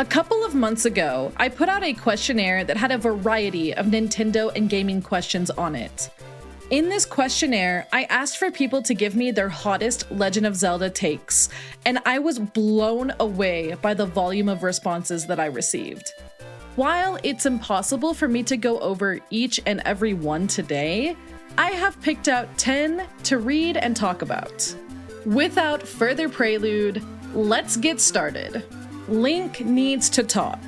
A couple of months ago, I put out a questionnaire that had a variety of Nintendo and gaming questions on it. In this questionnaire, I asked for people to give me their hottest Legend of Zelda takes, and I was blown away by the volume of responses that I received. While it's impossible for me to go over each and every one today, I have picked out 10 to read and talk about. Without further prelude, let's get started. Link needs to talk.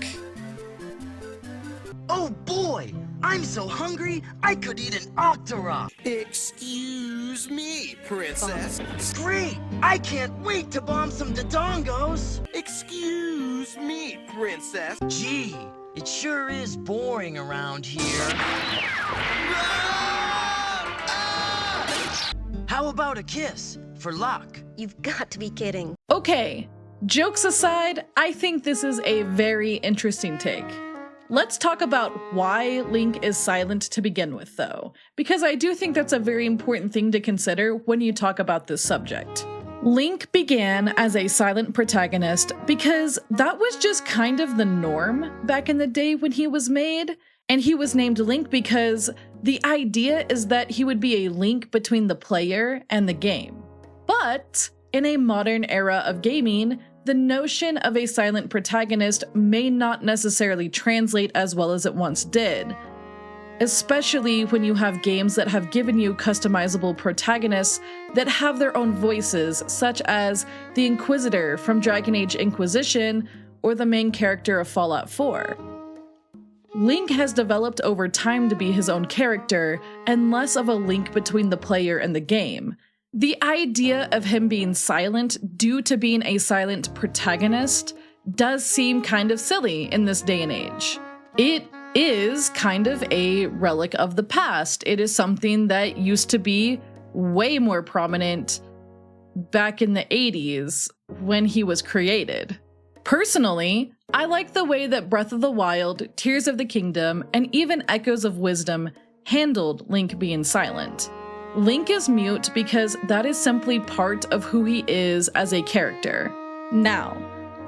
Oh boy! I'm so hungry, I could eat an Octorok! Excuse me, princess. Great! I can't wait to bomb some Dodongos! Excuse me, princess. Gee, it sure is boring around here. How about a kiss? For luck? You've got to be kidding. Okay, jokes aside, I think this is a very interesting take. Let's talk about why Link is silent to begin with, though, because I do think that's a very important thing to consider when you talk about this subject. Link began as a silent protagonist because that was just kind of the norm back in the day when he was made, and he was named Link because the idea is that he would be a link between the player and the game. But in a modern era of gaming, the notion of a silent protagonist may not necessarily translate as well as it once did, especially when you have games that have given you customizable protagonists that have their own voices, such as the Inquisitor from Dragon Age Inquisition or the main character of Fallout 4. Link has developed over time to be his own character and less of a link between the player and the game. The idea of him being silent due to being a silent protagonist does seem kind of silly in this day and age. It is kind of a relic of the past. It is something that used to be way more prominent back in the 80s when he was created. Personally, I like the way that Breath of the Wild, Tears of the Kingdom, and even Echoes of Wisdom handled Link being silent. Link is mute because that is simply part of who he is as a character. Now,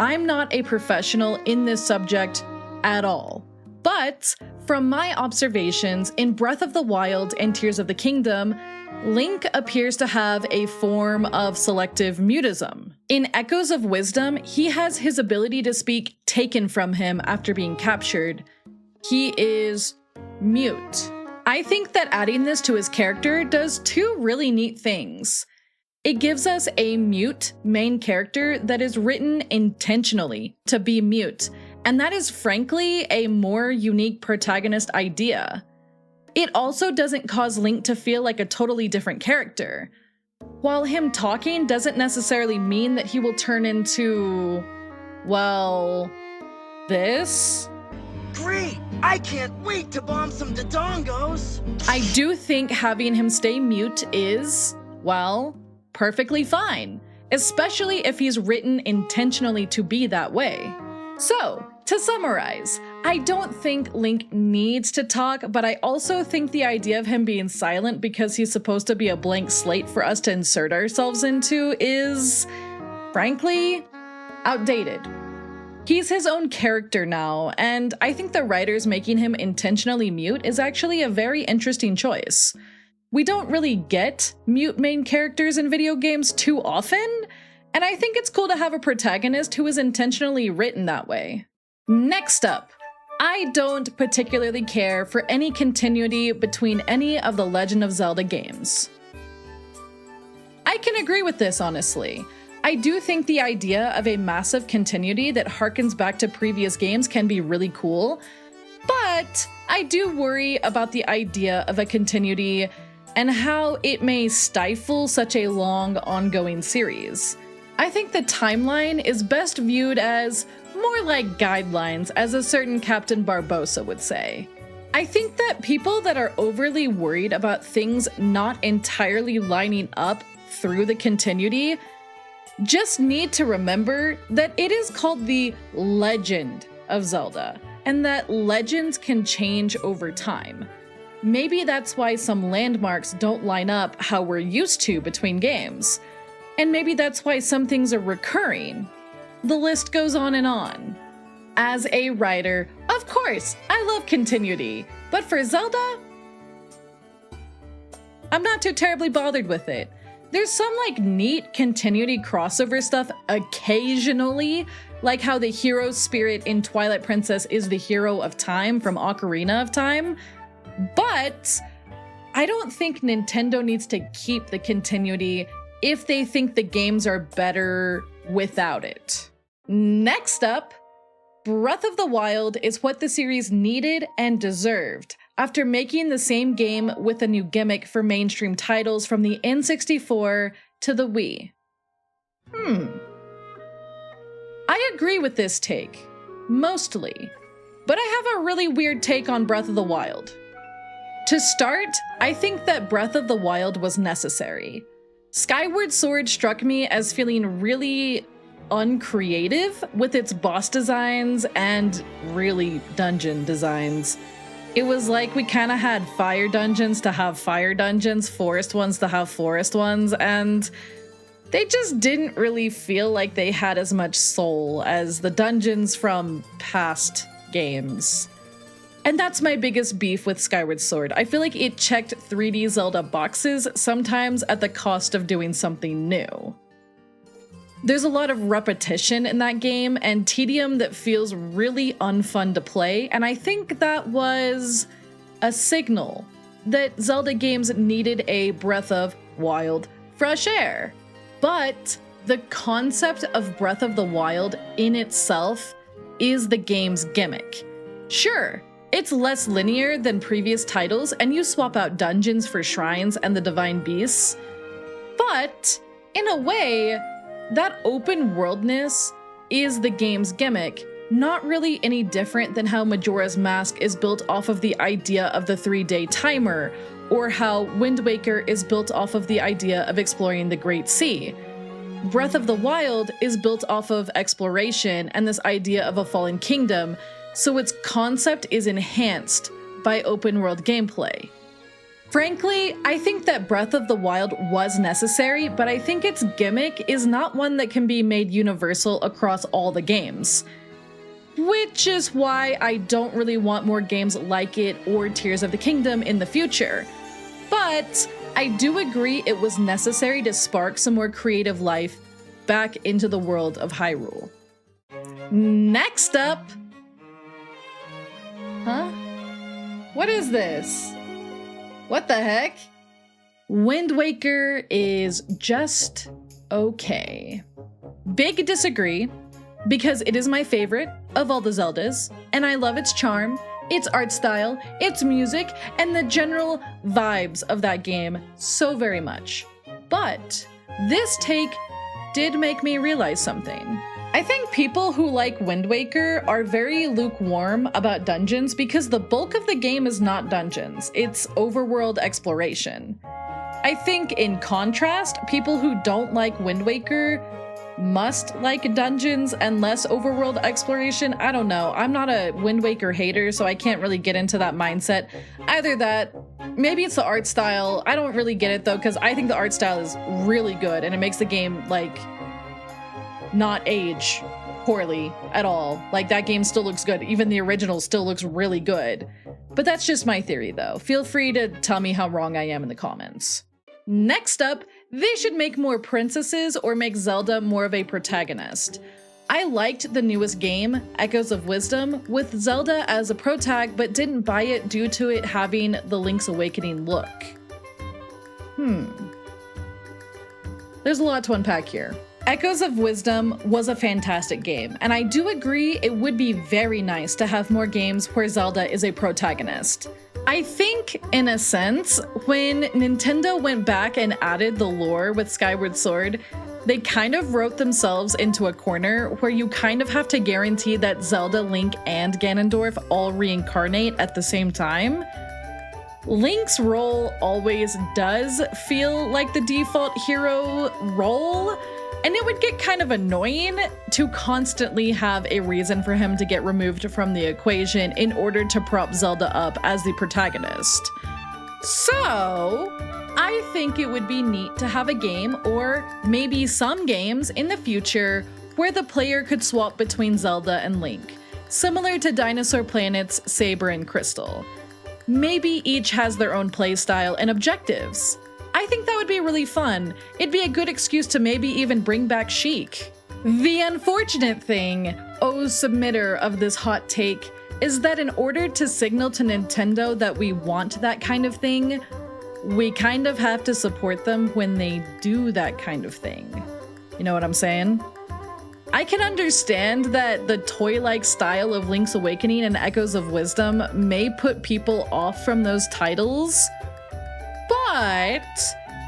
I'm not a professional in this subject at all, but from my observations in Breath of the Wild and Tears of the Kingdom, Link appears to have a form of selective mutism. In Echoes of Wisdom, he has his ability to speak taken from him after being captured. He is mute. I think that adding this to his character does two really neat things. It gives us a mute main character that is written intentionally to be mute, and that is frankly a more unique protagonist idea. It also doesn't cause Link to feel like a totally different character. While him talking doesn't necessarily mean that he will turn into, well, this. Great! I can't wait to bomb some Dodongos! I do think having him stay mute is, well, perfectly fine, especially if he's written intentionally to be that way. So, to summarize, I don't think Link needs to talk, but I also think the idea of him being silent because he's supposed to be a blank slate for us to insert ourselves into is, frankly, outdated. He's his own character now, and I think the writers making him intentionally mute is actually a very interesting choice. We don't really get mute main characters in video games too often, and I think it's cool to have a protagonist who is intentionally written that way. Next up, I don't particularly care for any continuity between any of the Legend of Zelda games. I can agree with this, honestly. I do think the idea of a massive continuity that harkens back to previous games can be really cool, but I do worry about the idea of a continuity and how it may stifle such a long, ongoing series. I think the timeline is best viewed as more like guidelines, as a certain Captain Barbossa would say. I think that people that are overly worried about things not entirely lining up through the continuity just need to remember that it is called the Legend of Zelda, and that legends can change over time. Maybe that's why some landmarks don't line up how we're used to between games. And maybe that's why some things are recurring. The list goes on and on. As a writer, of course, I love continuity, but for Zelda, I'm not too terribly bothered with it. There's some like neat continuity crossover stuff occasionally, like how the hero spirit in Twilight Princess is the hero of time from Ocarina of Time, but I don't think Nintendo needs to keep the continuity if they think the games are better without it. Next up, Breath of the Wild is what the series needed and deserved after making the same game with a new gimmick for mainstream titles from the N64 to the Wii. I agree with this take, mostly, but I have a really weird take on Breath of the Wild. To start, I think that Breath of the Wild was necessary. Skyward Sword struck me as feeling really uncreative with its boss designs and really dungeon designs. It was like we kind of had fire dungeons to have fire dungeons, forest ones to have forest ones, and they just didn't really feel like they had as much soul as the dungeons from past games. And that's my biggest beef with Skyward Sword. I feel like it checked 3D Zelda boxes, sometimes at the cost of doing something new. There's a lot of repetition in that game and tedium that feels really unfun to play, and I think that was a signal that Zelda games needed a breath of wild, fresh air. But the concept of Breath of the Wild in itself is the game's gimmick. Sure, it's less linear than previous titles, and you swap out dungeons for shrines and the divine beasts, but in a way, that open worldness is the game's gimmick, not really any different than how Majora's Mask is built off of the idea of the 3-day timer, or how Wind Waker is built off of the idea of exploring the Great Sea. Breath of the Wild is built off of exploration and this idea of a fallen kingdom, so its concept is enhanced by open world gameplay. Frankly, I think that Breath of the Wild was necessary, but I think its gimmick is not one that can be made universal across all the games. Which is why I don't really want more games like it or Tears of the Kingdom in the future. But I do agree it was necessary to spark some more creative life back into the world of Hyrule. Next up... Huh? What is this? What the heck? Wind Waker is just okay. Big disagree, because it is my favorite of all the Zeldas, and I love its charm, its art style, its music, and the general vibes of that game so very much. But this take did make me realize something. I think people who like Wind Waker are very lukewarm about dungeons because the bulk of the game is not dungeons, it's overworld exploration. I think in contrast, people who don't like Wind Waker must like dungeons and less overworld exploration. I don't know, I'm not a Wind Waker hater, so I can't really get into that mindset. Either that, maybe it's the art style. I don't really get it though, because I think the art style is really good and it makes the game like not age poorly at all. Like that game still looks good. Even the original still looks really good. But that's just my theory though. Feel free to tell me how wrong I am in the comments. Next up, they should make more princesses or make Zelda more of a protagonist. I liked the newest game, Echoes of Wisdom, with Zelda as a protag, but didn't buy it due to it having the Link's Awakening look. There's a lot to unpack here. Echoes of Wisdom was a fantastic game, and I do agree it would be very nice to have more games where Zelda is a protagonist. I think, in a sense, when Nintendo went back and added the lore with Skyward Sword, they kind of wrote themselves into a corner where you kind of have to guarantee that Zelda, Link, and Ganondorf all reincarnate at the same time. Link's role always does feel like the default hero role, and it would get kind of annoying to constantly have a reason for him to get removed from the equation in order to prop Zelda up as the protagonist. So, I think it would be neat to have a game, or maybe some games in the future, where the player could swap between Zelda and Link. similar to Dinosaur Planet's Saber and Crystal. Maybe each has their own playstyle and objectives. I think that would be really fun. It'd be a good excuse to maybe even bring back Sheik. The unfortunate thing, submitter of this hot take, is that in order to signal to Nintendo that we want that kind of thing, we kind of have to support them when they do that kind of thing. You know what I'm saying? I can understand that the toy-like style of Link's Awakening and Echoes of Wisdom may put people off from those titles, but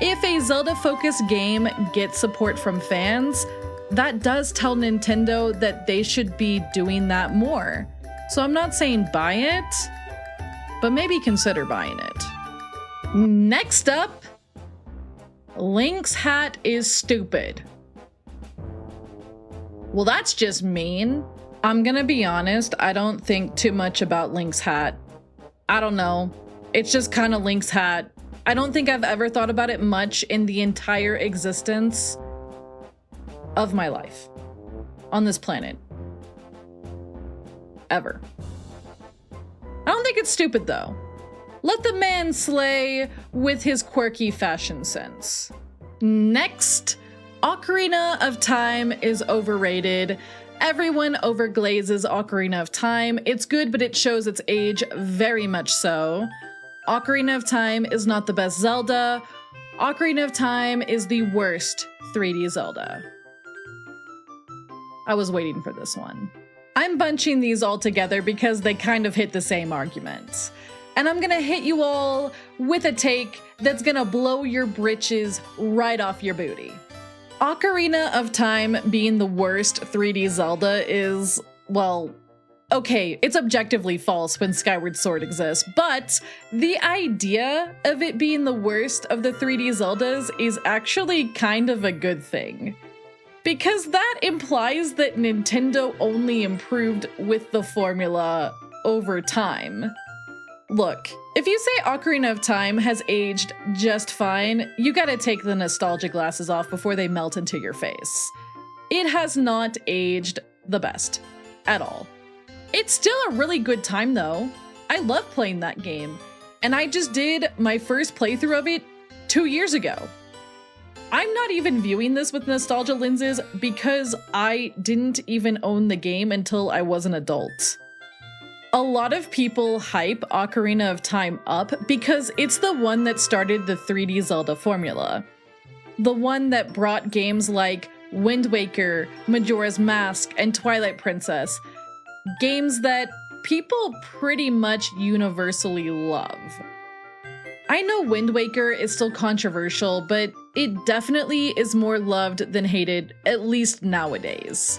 if a Zelda-focused game gets support from fans, that does tell Nintendo that they should be doing that more. So I'm not saying buy it, but maybe consider buying it. Next up, Link's hat is stupid. Well, that's just mean. I'm gonna be honest, I don't think too much about Link's hat. I don't know. It's just kind of Link's hat. I don't think I've ever thought about it much in the entire existence of my life on this planet. Ever. I don't think it's stupid though. Let the man slay with his quirky fashion sense. Next, Ocarina of Time is overrated. Everyone overglazes Ocarina of Time. It's good, but it shows its age very much so. Ocarina of Time is not the best Zelda. Ocarina of Time is the worst 3D Zelda. I was waiting for this one. I'm bunching these all together because they kind of hit the same arguments. And I'm gonna hit you all with a take that's gonna blow your britches right off your booty. Ocarina of Time being the worst 3D Zelda is, well, okay, it's objectively false when Skyward Sword exists, but the idea of it being the worst of the 3D Zeldas is actually kind of a good thing. Because that implies that Nintendo only improved with the formula over time. Look, if you say Ocarina of Time has aged just fine, you gotta take the nostalgia glasses off before they melt into your face. It has not aged the best, at all. It's still a really good time though. I love playing that game, and I just did my first playthrough of it 2 years ago. I'm not even viewing this with nostalgia lenses because I didn't even own the game until I was an adult. A lot of people hype Ocarina of Time up because it's the one that started the 3D Zelda formula. The one that brought games like Wind Waker, Majora's Mask, and Twilight Princess. Games that people pretty much universally love. I know Wind Waker is still controversial, but it definitely is more loved than hated, at least nowadays.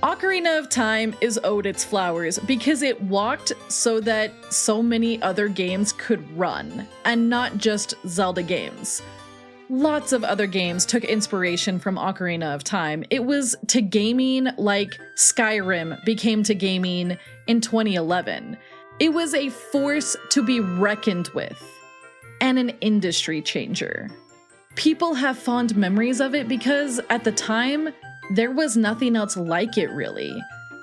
Ocarina of Time is owed its flowers because it walked so that so many other games could run, and not just Zelda games. Lots of other games took inspiration from Ocarina of Time. It was to gaming like Skyrim became to gaming in 2011. It was a force to be reckoned with, and an industry changer. People have fond memories of it because at the time, there was nothing else like it really.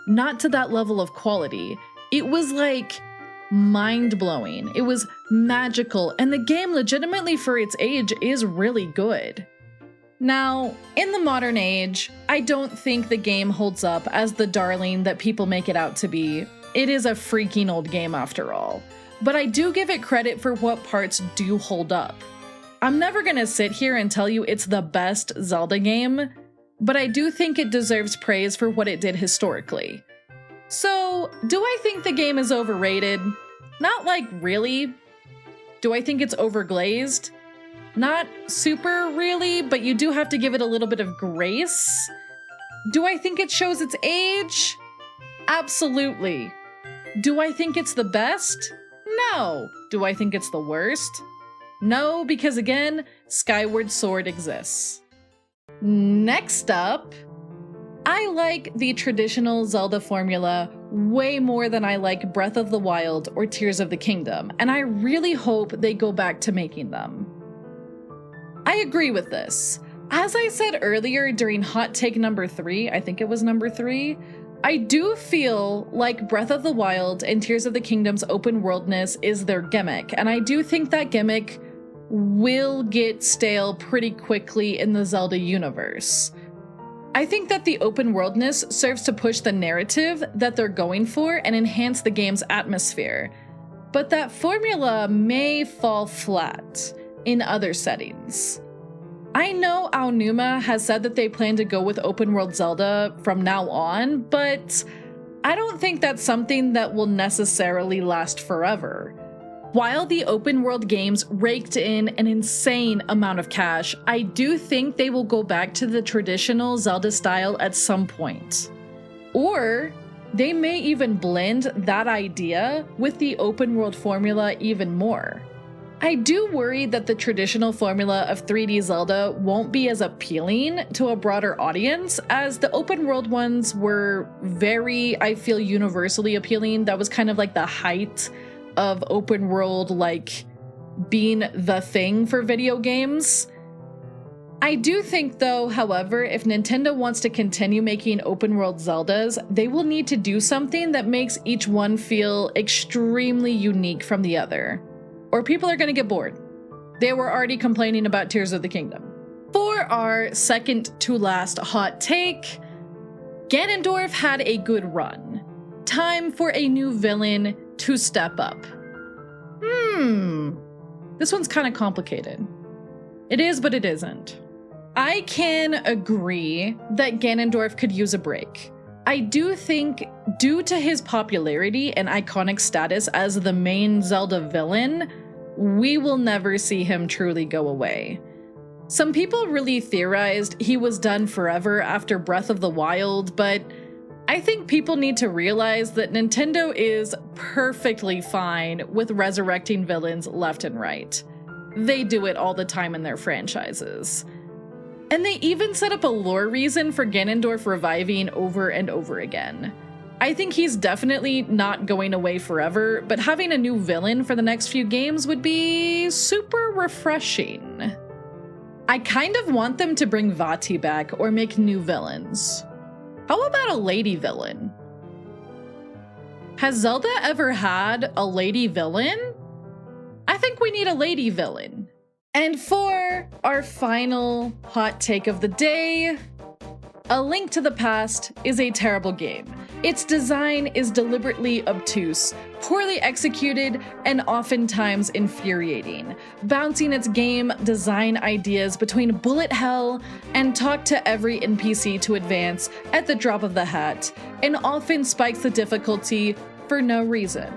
Not to that level of quality. It was like mind-blowing. It was magical, and the game legitimately for its age is really good. Now, in the modern age, I don't think the game holds up as the darling that people make it out to be. It is a freaking old game after all. But I do give it credit for what parts do hold up. I'm never gonna sit here and tell you it's the best Zelda game, but I do think it deserves praise for what it did historically. So, do I think the game is overrated? Not like really. Do I think it's overglazed? Not super really, but you do have to give it a little bit of grace. Do I think it shows its age? Absolutely. Do I think it's the best? No. Do I think it's the worst? No, because again, Skyward Sword exists. Next up, I like the traditional Zelda formula way more than I like Breath of the Wild or Tears of the Kingdom, and I really hope they go back to making them. I agree with this. As I said earlier during hot take number 3, I think it was number 3, I do feel like Breath of the Wild and Tears of the Kingdom's open worldness is their gimmick, and I do think that gimmick will get stale pretty quickly in the Zelda universe. I think that the open worldness serves to push the narrative that they're going for and enhance the game's atmosphere, but that formula may fall flat in other settings. I know Aonuma has said that they plan to go with open world Zelda from now on, but I don't think that's something that will necessarily last forever. While the open world games raked in an insane amount of cash, I do think they will go back to the traditional Zelda style at some point. Or they may even blend that idea with the open world formula even more. I do worry that the traditional formula of 3D Zelda won't be as appealing to a broader audience as the open world ones were very, I feel, universally appealing. That was kind of like the height of open world, like, being the thing for video games. I do think, though, however, if Nintendo wants to continue making open world Zeldas, they will need to do something that makes each one feel extremely unique from the other, or people are going to get bored. They were already complaining about Tears of the Kingdom. For our second to last hot take, Ganondorf had a good run. Time for a new villain to step up. This one's kind of complicated. It is, but it isn't. I can agree that Ganondorf could use a break. I do think, due to his popularity and iconic status as the main Zelda villain, we will never see him truly go away. Some people really theorized he was done forever after Breath of the Wild, but I think people need to realize that Nintendo is perfectly fine with resurrecting villains left and right. They do it all the time in their franchises. And they even set up a lore reason for Ganondorf reviving over and over again. I think he's definitely not going away forever, but having a new villain for the next few games would be super refreshing. I kind of want them to bring Vati back or make new villains. How about a lady villain? Has Zelda ever had a lady villain? I think we need a lady villain. And for our final hot take of the day, A Link to the Past is a terrible game. Its design is deliberately obtuse, poorly executed, and oftentimes infuriating, bouncing its game design ideas between bullet hell and talk to every NPC to advance at the drop of the hat, and often spikes the difficulty for no reason.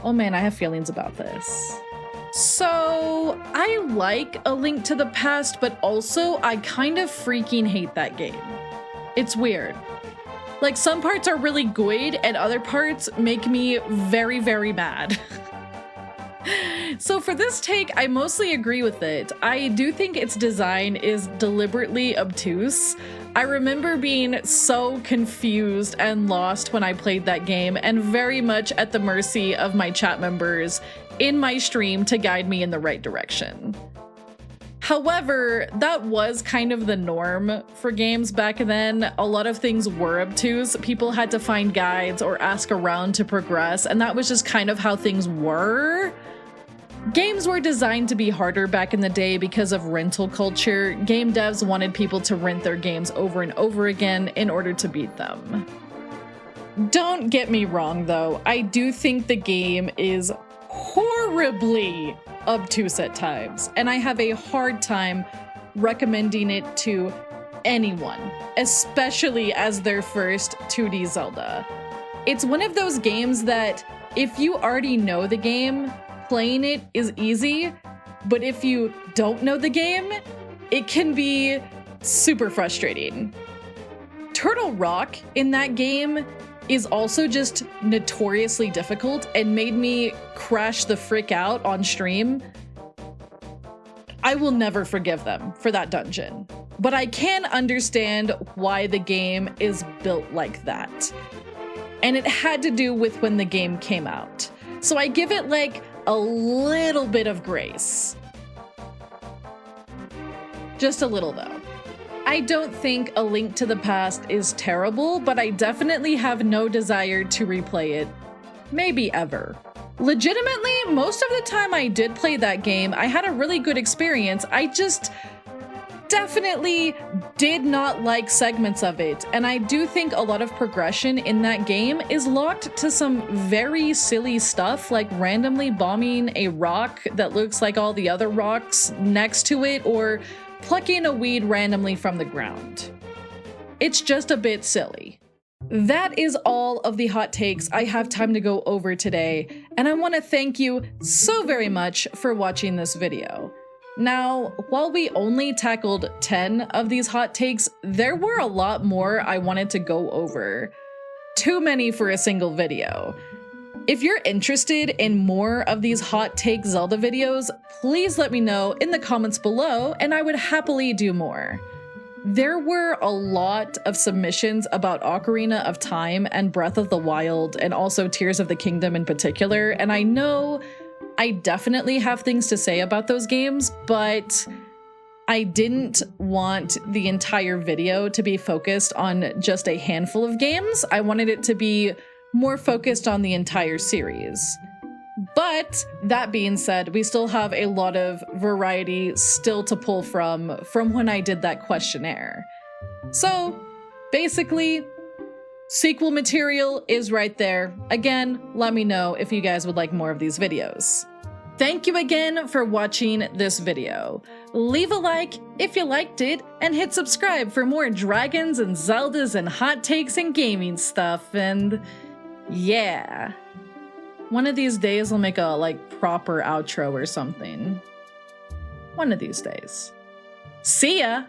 Oh man, I have feelings about this. So, I like A Link to the Past, but also I kind of freaking hate that game. It's weird. Like, some parts are really good and other parts make me very, very mad. So for this take, I mostly agree with it. I do think its design is deliberately obtuse. I remember being so confused and lost when I played that game, and very much at the mercy of my chat members in my stream to guide me in the right direction. However, that was kind of the norm for games back then. A lot of things were obtuse. People had to find guides or ask around to progress, and that was just kind of how things were. Games were designed to be harder back in the day because of rental culture. Game devs wanted people to rent their games over and over again in order to beat them. Don't get me wrong though, I do think the game is horribly obtuse at times, and I have a hard time recommending it to anyone, especially as their first 2D Zelda. It's one of those games that if you already know the game, playing it is easy, but if you don't know the game, it can be super frustrating. Turtle Rock in that game is also just notoriously difficult and made me crash the frick out on stream. I will never forgive them for that dungeon, but I can understand why the game is built like that. And it had to do with when the game came out. So I give it like a little bit of grace. Just a little though. I don't think A Link to the Past is terrible, but I definitely have no desire to replay it. Maybe ever. Legitimately, most of the time I did play that game, I had a really good experience. I just definitely did not like segments of it, and I do think a lot of progression in that game is locked to some very silly stuff, like randomly bombing a rock that looks like all the other rocks next to it, or plucking a weed randomly from the ground. It's just a bit silly. That is all of the hot takes I have time to go over today, and I want to thank you so very much for watching this video. Now, while we only tackled 10 of these hot takes, there were a lot more I wanted to go over. Too many for a single video. If you're interested in more of these hot take Zelda videos, please let me know in the comments below and I would happily do more. There were a lot of submissions about Ocarina of Time and Breath of the Wild, and also Tears of the Kingdom in particular, and I know I definitely have things to say about those games, but I didn't want the entire video to be focused on just a handful of games. I wanted it to be more focused on the entire series. But that being said, we still have a lot of variety still to pull from when I did that questionnaire. So basically, sequel material is right there. Again, let me know if you guys would like more of these videos. Thank you again for watching this video. Leave a like if you liked it, and hit subscribe for more dragons and Zeldas and hot takes and gaming stuff, and yeah. One of these days I'll make a proper outro or something. One of these days. See ya!